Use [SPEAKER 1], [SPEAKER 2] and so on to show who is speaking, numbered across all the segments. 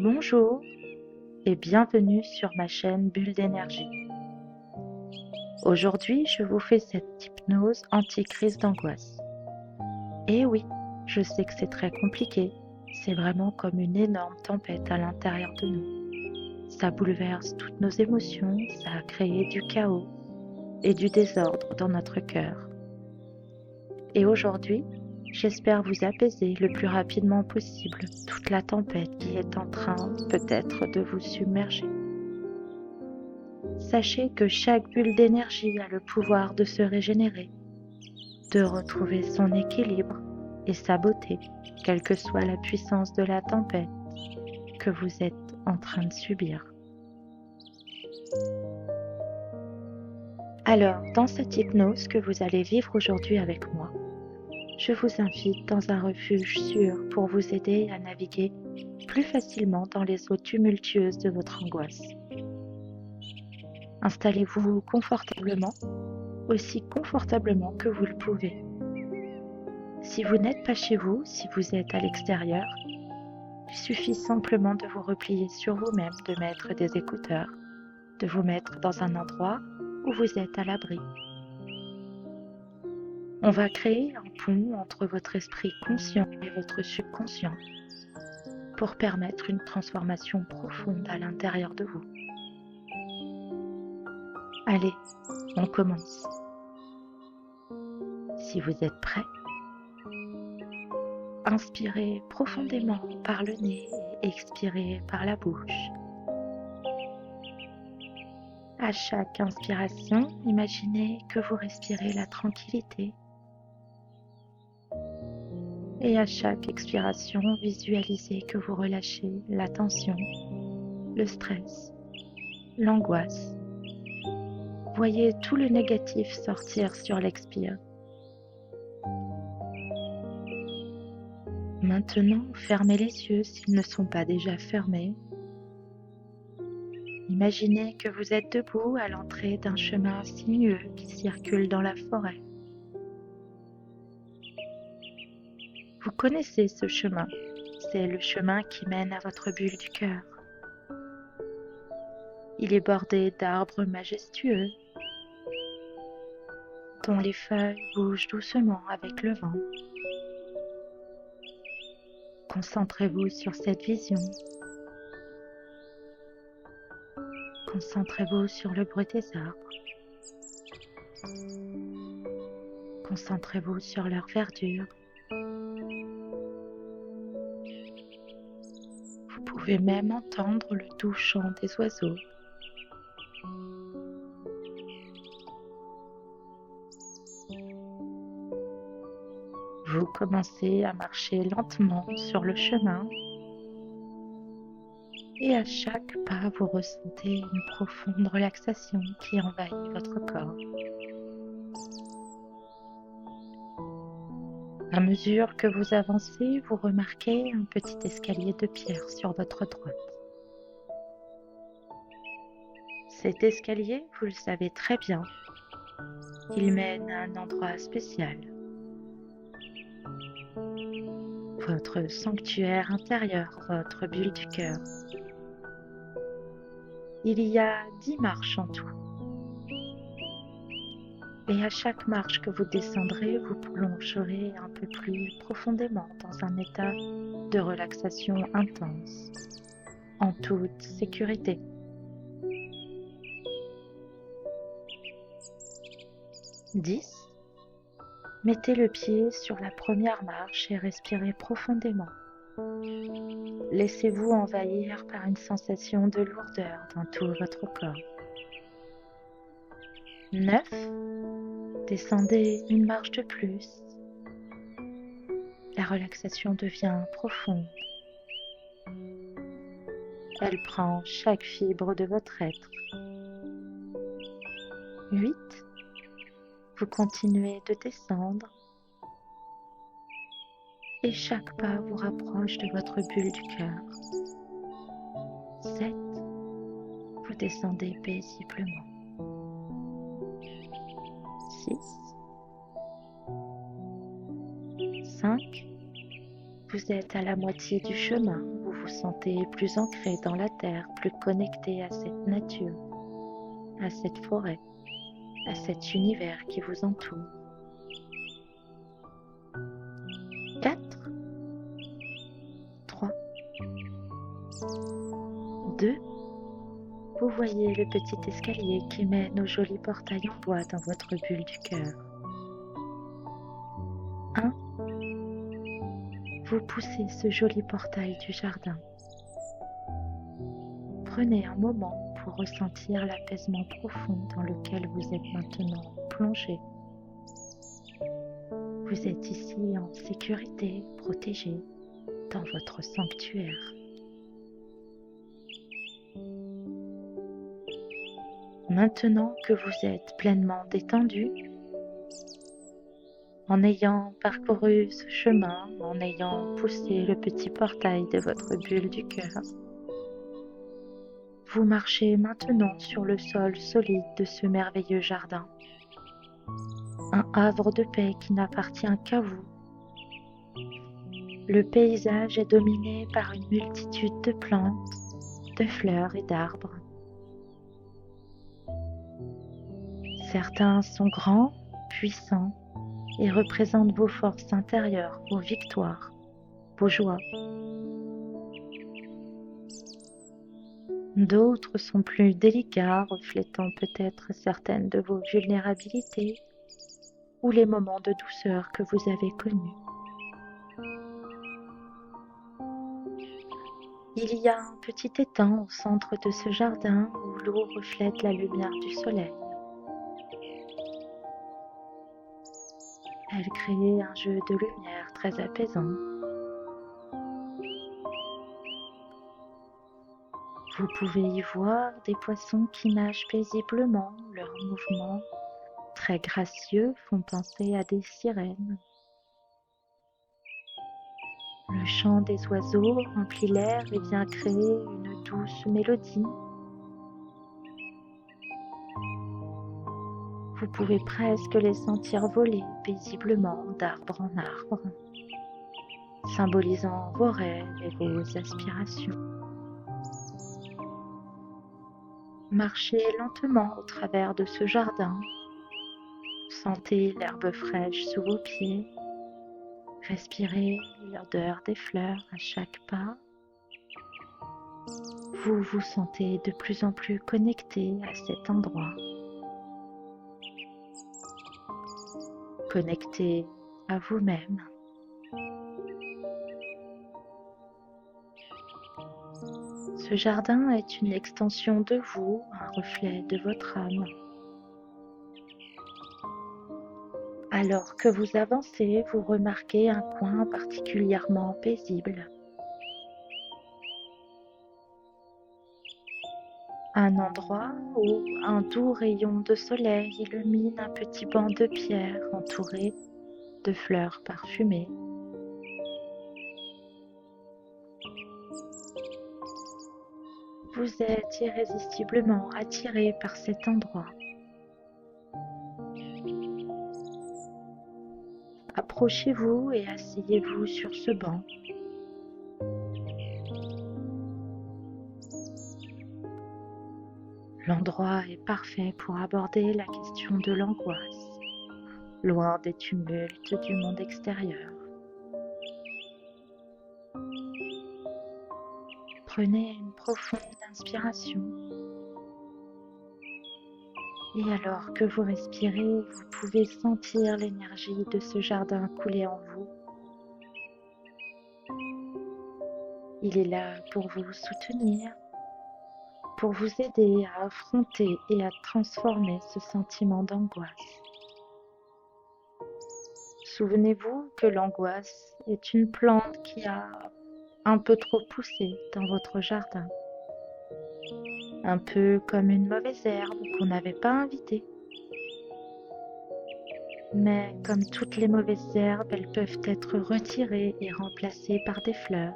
[SPEAKER 1] Bonjour et bienvenue sur ma chaîne Bulle d'énergie. Aujourd'hui, je vous fais cette hypnose anti-crise d'angoisse. Et oui, je sais que c'est très compliqué, c'est vraiment comme une énorme tempête à l'intérieur de nous. Ça bouleverse toutes nos émotions, ça a créé du chaos et du désordre dans notre cœur. Et aujourd'hui, j'espère vous apaiser le plus rapidement possible toute la tempête qui est en train peut-être de vous submerger. Sachez que chaque bulle d'énergie a le pouvoir de se régénérer, de retrouver son équilibre et sa beauté, quelle que soit la puissance de la tempête que vous êtes en train de subir. Alors, dans cette hypnose que vous allez vivre aujourd'hui avec moi, je vous invite dans un refuge sûr pour vous aider à naviguer plus facilement dans les eaux tumultueuses de votre angoisse. Installez-vous confortablement, aussi confortablement que vous le pouvez. Si vous n'êtes pas chez vous, si vous êtes à l'extérieur, il suffit simplement de vous replier sur vous-même, de mettre des écouteurs, de vous mettre dans un endroit où vous êtes à l'abri. On va créer un pont entre votre esprit conscient et votre subconscient pour permettre une transformation profonde à l'intérieur de vous. Allez, on commence. Si vous êtes prêt, inspirez profondément par le nez et expirez par la bouche. À chaque inspiration, imaginez que vous respirez la tranquillité. Et à chaque expiration, visualisez que vous relâchez la tension, le stress, l'angoisse. Voyez tout le négatif sortir sur l'expire. Maintenant, fermez les yeux s'ils ne sont pas déjà fermés. Imaginez que vous êtes debout à l'entrée d'un chemin sinueux qui circule dans la forêt. Vous connaissez ce chemin, c'est le chemin qui mène à votre bulle du cœur. Il est bordé d'arbres majestueux, dont les feuilles bougent doucement avec le vent. Concentrez-vous sur cette vision. Concentrez-vous sur le bruit des arbres. Concentrez-vous sur leur verdure. Vous pouvez même entendre le doux chant des oiseaux. Vous commencez à marcher lentement sur le chemin et à chaque pas, vous ressentez une profonde relaxation qui envahit votre corps. À mesure que vous avancez, vous remarquez un petit escalier de pierre sur votre droite. Cet escalier, vous le savez très bien, il mène à un endroit spécial. Votre sanctuaire intérieur, votre bulle du cœur. Il y a 10 marches en tout. Et à chaque marche que vous descendrez, vous plongerez un peu plus profondément dans un état de relaxation intense, en toute sécurité. Dix. Mettez le pied sur la première marche et respirez profondément. Laissez-vous envahir par une sensation de lourdeur dans tout votre corps. 9. Descendez une marche de plus. La relaxation devient profonde. Elle prend chaque fibre de votre être. 8. Vous continuez de descendre. Et chaque pas vous rapproche de votre bulle du cœur. 7. Vous descendez paisiblement. 6. 5. Vous êtes à la moitié du chemin. Vous vous sentez plus ancré dans la terre, plus connecté à cette nature, à cette forêt, à cet univers qui vous entoure. 4, 3, 2, vous voyez le petit escalier qui mène au joli portail en bois dans votre bulle du cœur. 1, vous poussez ce joli portail du jardin. Prenez un moment pour ressentir l'apaisement profond dans lequel vous êtes maintenant plongé. Vous êtes ici en sécurité, protégé, dans votre sanctuaire. Maintenant que vous êtes pleinement détendu, en ayant parcouru ce chemin, en ayant poussé le petit portail de votre bulle du cœur, vous marchez maintenant sur le sol solide de ce merveilleux jardin. Un havre de paix qui n'appartient qu'à vous. Le paysage est dominé par une multitude de plantes, de fleurs et d'arbres. Certains sont grands, puissants et représentent vos forces intérieures, vos victoires, vos joies. D'autres sont plus délicats, reflétant peut-être certaines de vos vulnérabilités ou les moments de douceur que vous avez connus. Il y a un petit étang au centre de ce jardin où l'eau reflète la lumière du soleil. Elle crée un jeu de lumière très apaisant. Vous pouvez y voir des poissons qui nagent paisiblement. Leurs mouvements très gracieux font penser à des sirènes. Le chant des oiseaux remplit l'air et vient créer une douce mélodie. Vous pouvez presque les sentir voler paisiblement d'arbre en arbre, symbolisant vos rêves et vos aspirations. Marchez lentement au travers de ce jardin. Sentez l'herbe fraîche sous vos pieds. Respirez l'odeur des fleurs à chaque pas. Vous vous sentez de plus en plus connecté à cet endroit. Connecté à vous-même. Ce jardin est une extension de vous, un reflet de votre âme. Alors que vous avancez, vous remarquez un coin particulièrement paisible. Un endroit où un doux rayon de soleil illumine un petit banc de pierre entouré de fleurs parfumées. Vous êtes irrésistiblement attiré par cet endroit. Approchez-vous et asseyez-vous sur ce banc. L'endroit est parfait pour aborder la question de l'angoisse, loin des tumultes du monde extérieur. Prenez une profonde inspiration. Et alors que vous respirez, vous pouvez sentir l'énergie de ce jardin couler en vous. Il est là pour vous soutenir, pour vous aider à affronter et à transformer ce sentiment d'angoisse. Souvenez-vous que l'angoisse est une plante qui a un peu trop poussé dans votre jardin. Un peu comme une mauvaise herbe qu'on n'avait pas invitée. Mais comme toutes les mauvaises herbes, elles peuvent être retirées et remplacées par des fleurs.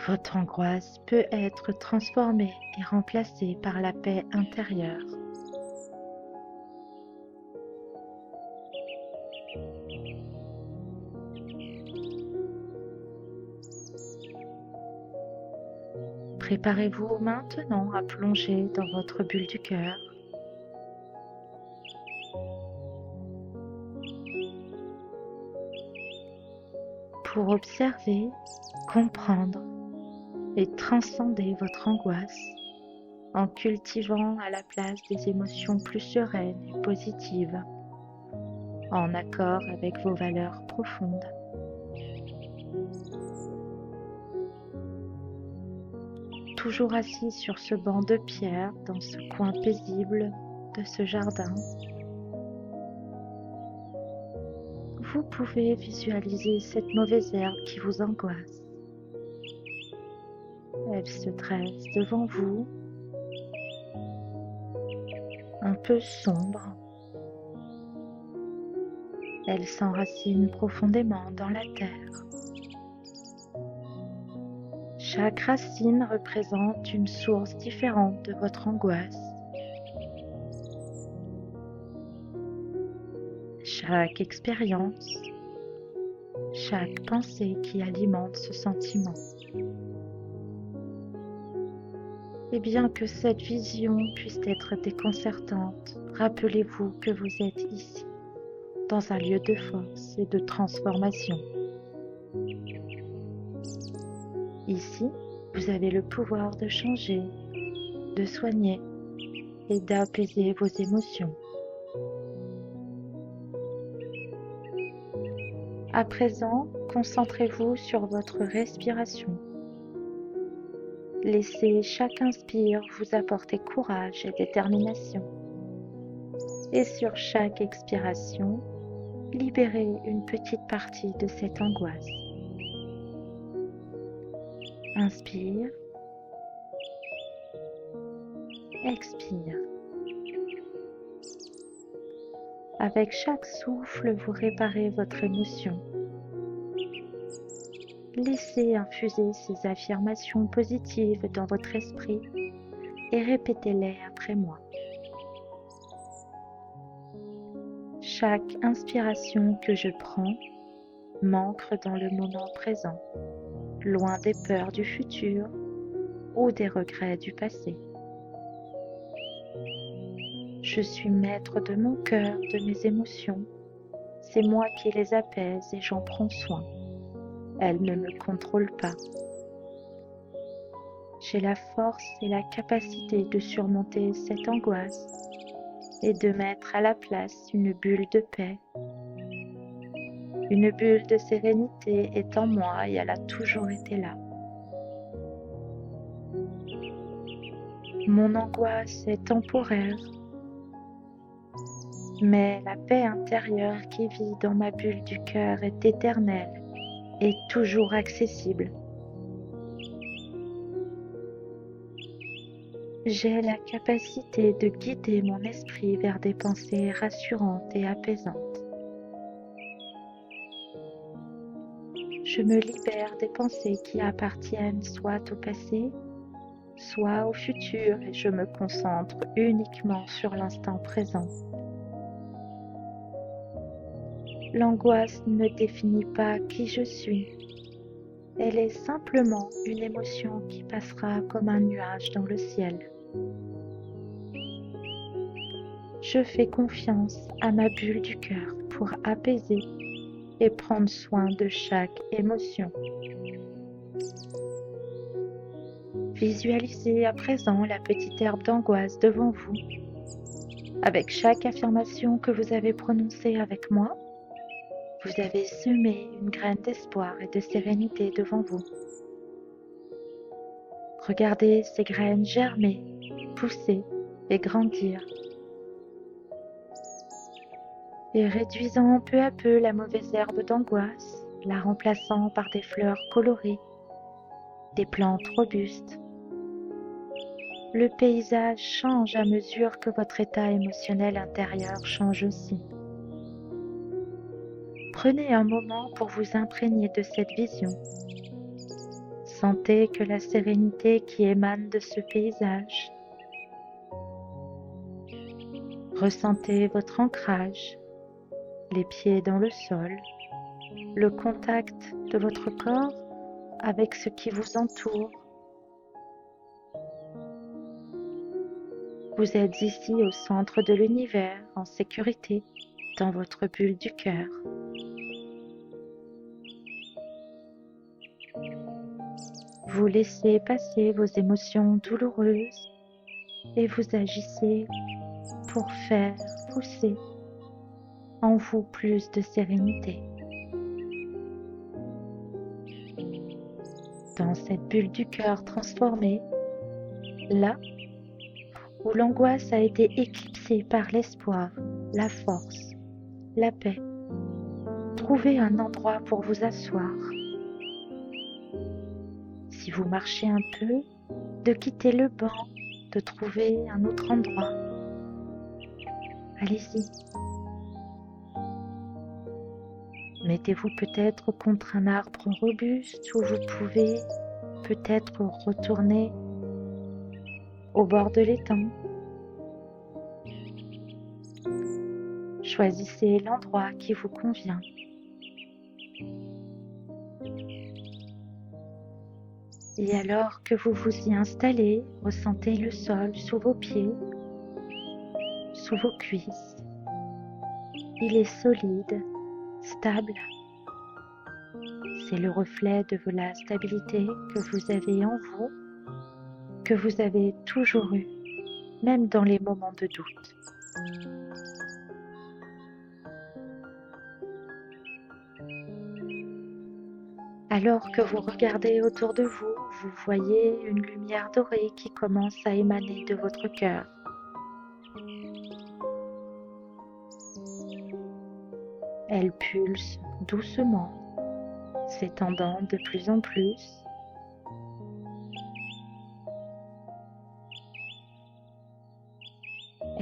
[SPEAKER 1] Votre angoisse peut être transformée et remplacée par la paix intérieure. Préparez-vous maintenant à plonger dans votre bulle du cœur. Pour observer, comprendre et transcender votre angoisse en cultivant à la place des émotions plus sereines et positives, en accord avec vos valeurs profondes. Toujours assis sur ce banc de pierre dans ce coin paisible de ce jardin, vous pouvez visualiser cette mauvaise herbe qui vous angoisse. Elle se dresse devant vous, un peu sombre. Elle s'enracine profondément dans la terre. Chaque racine représente une source différente de votre angoisse. Chaque expérience, chaque pensée qui alimente ce sentiment. Et bien que cette vision puisse être déconcertante, rappelez-vous que vous êtes ici, dans un lieu de force et de transformation. Ici, vous avez le pouvoir de changer, de soigner et d'apaiser vos émotions. À présent, concentrez-vous sur votre respiration. Laissez chaque inspire vous apporter courage et détermination. Et sur chaque expiration, libérez une petite partie de cette angoisse. Inspire, expire. Avec chaque souffle, vous réparez votre émotion. Laissez infuser ces affirmations positives dans votre esprit et répétez-les après moi. Chaque inspiration que je prends m'ancre dans le moment présent, loin des peurs du futur ou des regrets du passé. Je suis maître de mon cœur, de mes émotions. C'est moi qui les apaise et j'en prends soin. Elles ne me contrôlent pas. J'ai la force et la capacité de surmonter cette angoisse et de mettre à la place une bulle de paix. Une bulle de sérénité est en moi et elle a toujours été là. Mon angoisse est temporaire, mais la paix intérieure qui vit dans ma bulle du cœur est éternelle et toujours accessible. J'ai la capacité de guider mon esprit vers des pensées rassurantes et apaisantes. Je me libère des pensées qui appartiennent soit au passé, soit au futur et je me concentre uniquement sur l'instant présent. L'angoisse ne définit pas qui je suis. Elle est simplement une émotion qui passera comme un nuage dans le ciel. Je fais confiance à ma bulle du cœur pour apaiser et prendre soin de chaque émotion. Visualisez à présent la petite herbe d'angoisse devant vous. Avec chaque affirmation que vous avez prononcée avec moi, vous avez semé une graine d'espoir et de sérénité devant vous. Regardez ces graines germer, pousser et grandir. Et réduisant peu à peu la mauvaise herbe d'angoisse, la remplaçant par des fleurs colorées, des plantes robustes. Le paysage change à mesure que votre état émotionnel intérieur change aussi. Prenez un moment pour vous imprégner de cette vision. Sentez que la sérénité qui émane de ce paysage. Ressentez votre ancrage, les pieds dans le sol, le contact de votre corps avec ce qui vous entoure. Vous êtes ici au centre de l'univers, en sécurité, dans votre bulle du cœur. Vous laissez passer vos émotions douloureuses et vous agissez pour faire pousser en vous plus de sérénité. Dans cette bulle du cœur transformée, là où l'angoisse a été éclipsée par l'espoir, la force, la paix, trouvez un endroit pour vous asseoir. Si vous marchez un peu, de quitter le banc, de trouver un autre endroit. Allez-y. Mettez-vous peut-être contre un arbre robuste où vous pouvez peut-être retourner au bord de l'étang. Choisissez l'endroit qui vous convient. Et alors que vous vous y installez, ressentez le sol sous vos pieds, sous vos cuisses. Il est solide, stable. C'est le reflet de la stabilité que vous avez en vous, que vous avez toujours eu, même dans les moments de doute. Alors que vous regardez autour de vous, vous voyez une lumière dorée qui commence à émaner de votre cœur. Elle pulse doucement, s'étendant de plus en plus.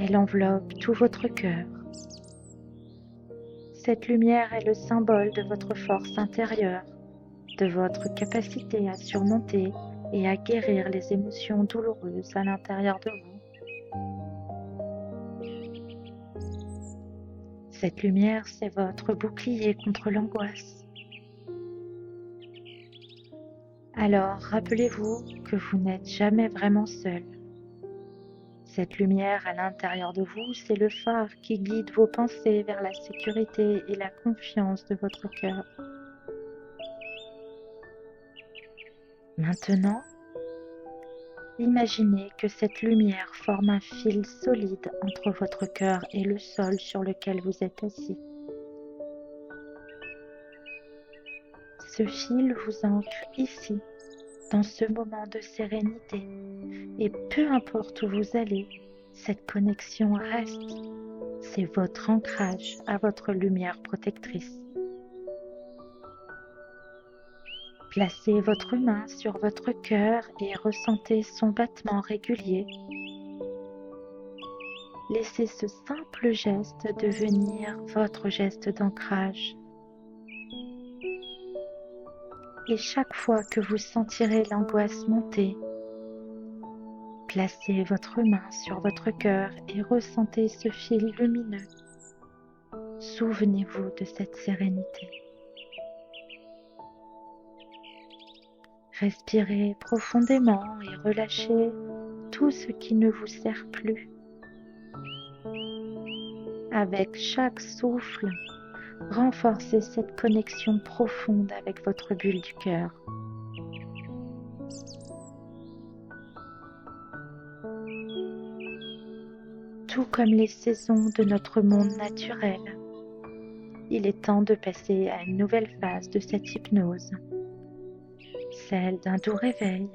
[SPEAKER 1] Elle enveloppe tout votre cœur. Cette lumière est le symbole de votre force intérieure, de votre capacité à surmonter et à guérir les émotions douloureuses à l'intérieur de vous. Cette lumière, c'est votre bouclier contre l'angoisse. Alors, rappelez-vous que vous n'êtes jamais vraiment seul. Cette lumière à l'intérieur de vous, c'est le phare qui guide vos pensées vers la sécurité et la confiance de votre cœur. Maintenant, imaginez que cette lumière forme un fil solide entre votre cœur et le sol sur lequel vous êtes assis. Ce fil vous ancre ici, dans ce moment de sérénité, et peu importe où vous allez, cette connexion reste. C'est votre ancrage à votre lumière protectrice. Placez votre main sur votre cœur et ressentez son battement régulier. Laissez ce simple geste devenir votre geste d'ancrage. Et chaque fois que vous sentirez l'angoisse monter, placez votre main sur votre cœur et ressentez ce fil lumineux. Souvenez-vous de cette sérénité. Respirez profondément et relâchez tout ce qui ne vous sert plus. Avec chaque souffle, renforcez cette connexion profonde avec votre bulle du cœur. Tout comme les saisons de notre monde naturel, il est temps de passer à une nouvelle phase de cette hypnose, celle d'un doux réveil.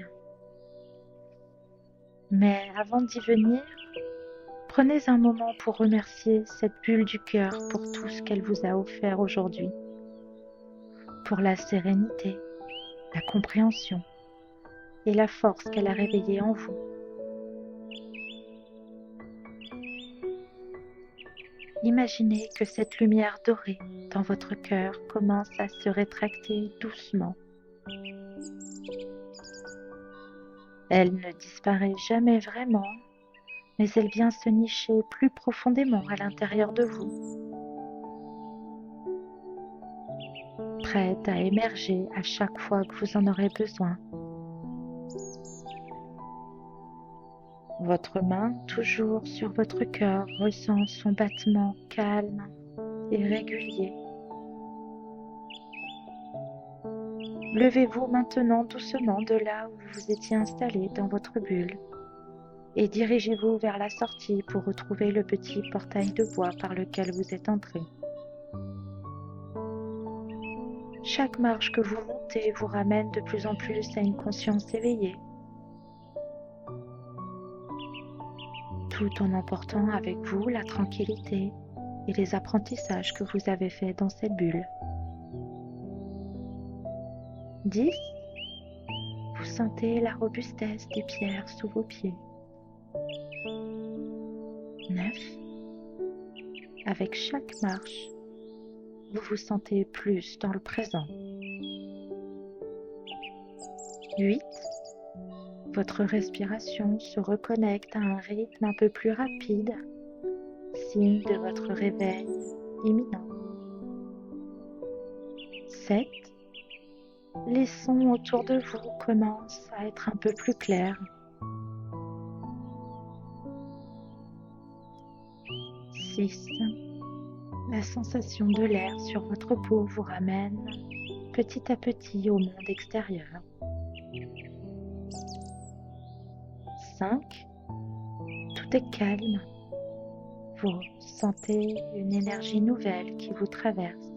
[SPEAKER 1] Mais avant d'y venir, prenez un moment pour remercier cette bulle du cœur pour tout ce qu'elle vous a offert aujourd'hui, pour la sérénité, la compréhension et la force qu'elle a réveillée en vous. Imaginez que cette lumière dorée dans votre cœur commence à se rétracter doucement. Elle ne disparaît jamais vraiment, mais elle vient se nicher plus profondément à l'intérieur de vous, prête à émerger à chaque fois que vous en aurez besoin. Votre main, toujours sur votre cœur, ressent son battement calme et régulier. Levez-vous maintenant doucement de là où vous étiez installé dans votre bulle et dirigez-vous vers la sortie pour retrouver le petit portail de bois par lequel vous êtes entré. Chaque marche que vous montez vous ramène de plus en plus à une conscience éveillée, tout en emportant avec vous la tranquillité et les apprentissages que vous avez faits dans cette bulle. 10. Vous sentez la robustesse des pierres sous vos pieds. 9. Avec chaque marche, vous vous sentez plus dans le présent. 8. Votre respiration se reconnecte à un rythme un peu plus rapide, signe de votre réveil imminent. 7. Les sons autour de vous commencent à être un peu plus clairs. 6. La sensation de l'air sur votre peau vous ramène petit à petit au monde extérieur. 5. Tout est calme. Vous sentez une énergie nouvelle qui vous traverse.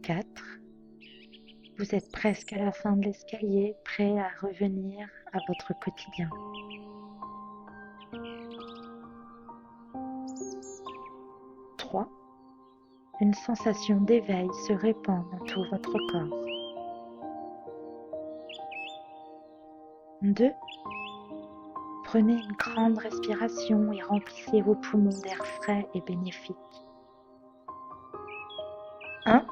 [SPEAKER 1] 4. Vous êtes presque à la fin de l'escalier, prêt à revenir à votre quotidien. 3. Une sensation d'éveil se répand dans tout votre corps. 2. Prenez une grande respiration et remplissez vos poumons d'air frais et bénéfique. 1.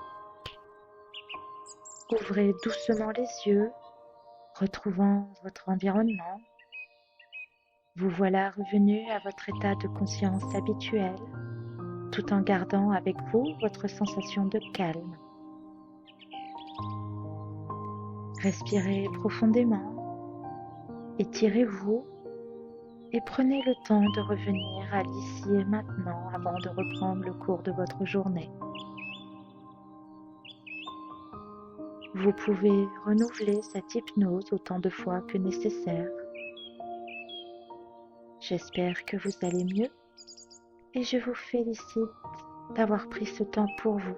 [SPEAKER 1] Ouvrez doucement les yeux, retrouvant votre environnement. Vous voilà revenu à votre état de conscience habituel, tout en gardant avec vous votre sensation de calme. Respirez profondément, étirez-vous et prenez le temps de revenir à l'ici et maintenant avant de reprendre le cours de votre journée. Vous pouvez renouveler cette hypnose autant de fois que nécessaire. J'espère que vous allez mieux et je vous félicite d'avoir pris ce temps pour vous.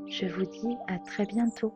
[SPEAKER 1] Je vous dis à très bientôt.